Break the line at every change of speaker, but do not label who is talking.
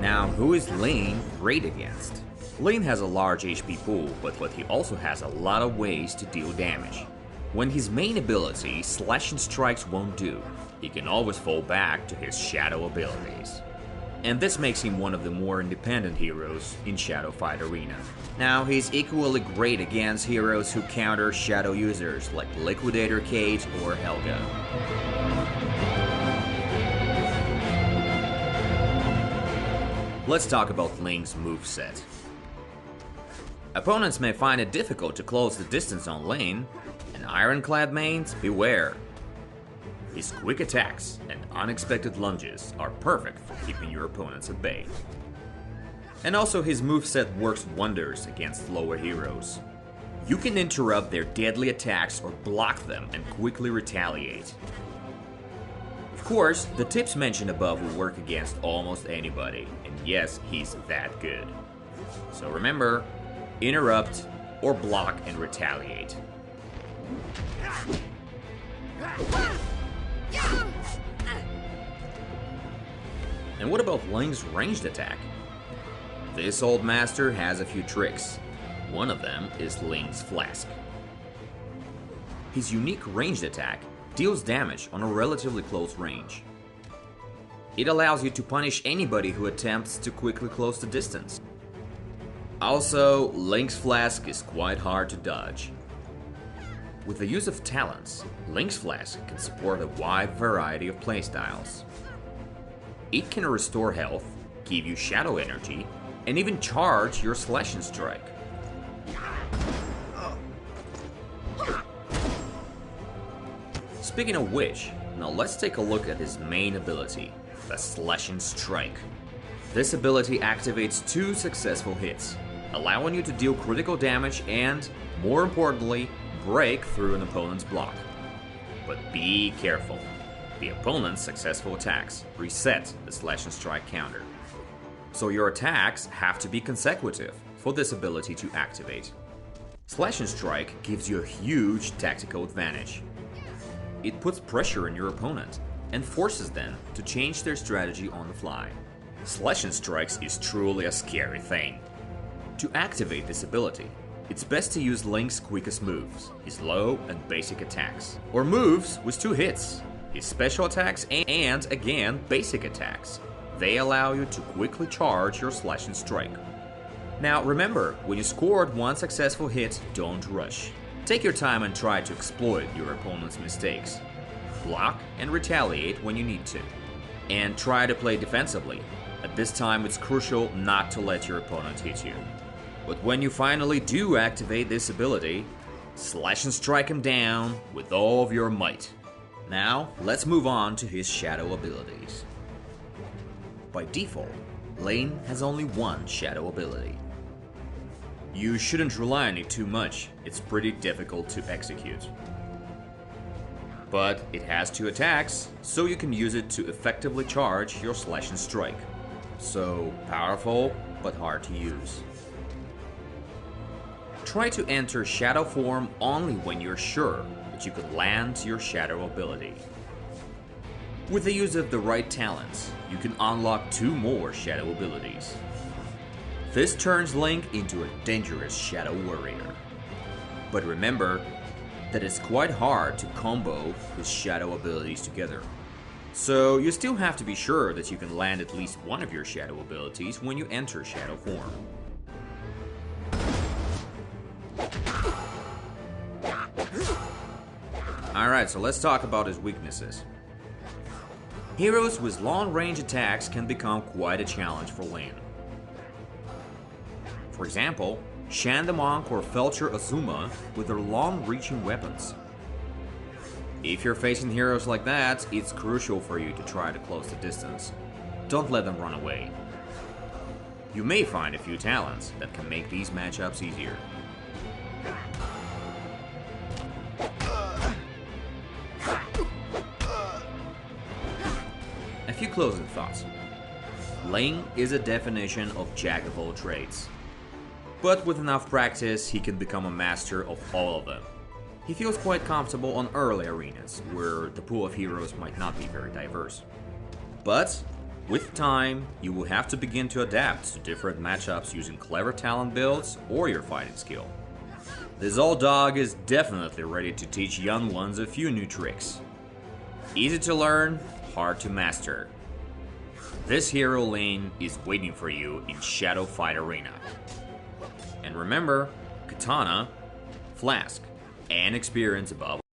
Now, who is Ling great against? Ling has a large HP pool, but he also has a lot of ways to deal damage. When his main ability, Slashing Strikes, won't do, he can always fall back to his Shadow abilities. And this makes him one of the more independent heroes in Shadow Fight Arena. Now, he's equally great against heroes who counter Shadow users like Liquidator Kate or Helga. Let's talk about Ling's moveset. Opponents may find it difficult to close the distance on Ling, and Ironclad mains, beware. His quick attacks and unexpected lunges are perfect for keeping your opponents at bay. And also his moveset works wonders against lower heroes. You can interrupt their deadly attacks or block them and quickly retaliate. Of course, the tips mentioned above will work against almost anybody, and yes, he's that good. So remember, interrupt or block and retaliate. And what about Ling's ranged attack? This old master has a few tricks. One of them is Ling's Flask. His unique ranged attack deals damage on a relatively close range. It allows you to punish anybody who attempts to quickly close the distance. Also, Ling's Flask is quite hard to dodge. With the use of talents, Ling's Flask can support a wide variety of playstyles. It can restore health, give you shadow energy, and even charge your Slashing Strike. Speaking of which, now let's take a look at his main ability, the Slashing Strike. This ability activates 2 successful hits, allowing you to deal critical damage and, more importantly, break through an opponent's block. But be careful. The opponent's successful attacks reset the Slashing Strike counter. So your attacks have to be consecutive for this ability to activate. Slashing Strike gives you a huge tactical advantage. It puts pressure on your opponent and forces them to change their strategy on the fly. Slashing Strikes is truly a scary thing. To activate this ability, it's best to use Ling's quickest moves, his low and basic attacks, or moves with 2 hits, his special attacks and, again, basic attacks. They allow you to quickly charge your Slashing Strike. Now remember, when you scored 1 successful hit, don't rush. Take your time and try to exploit your opponent's mistakes. Block and retaliate when you need to. And try to play defensively. At this time, it's crucial not to let your opponent hit you. But when you finally do activate this ability, slash and strike him down with all of your might. Now, let's move on to his shadow abilities. By default, Ling has only 1 shadow ability. You shouldn't rely on it too much, it's pretty difficult to execute. But it has 2 attacks, so you can use it to effectively charge your slash and strike. So powerful, but hard to use. Try to enter shadow form only when you're sure that you can land your shadow ability. With the use of the right talents, you can unlock 2 more shadow abilities. This turns Ling into a dangerous shadow warrior. But remember that it's quite hard to combo his shadow abilities together. So you still have to be sure that you can land at least one of your shadow abilities when you enter shadow form. Alright, so let's talk about his weaknesses. Heroes with long-range attacks can become quite a challenge for Ling. For example, Shan the Monk or Felcher Azuma with their long-reaching weapons. If you're facing heroes like that, it's crucial for you to try to close the distance. Don't let them run away. You may find a few talents that can make these matchups easier. A few closing thoughts. Ling is a definition of jack of all trades. But with enough practice, he can become a master of all of them. He feels quite comfortable on early arenas, where the pool of heroes might not be very diverse. But With time, you will have to begin to adapt to different matchups using clever talent builds or your fighting skill. This old dog is definitely ready to teach young ones a few new tricks. Easy to learn, hard to master. This hero Ling is waiting for you in Shadow Fight Arena. And remember, Katana, Flask, and experience above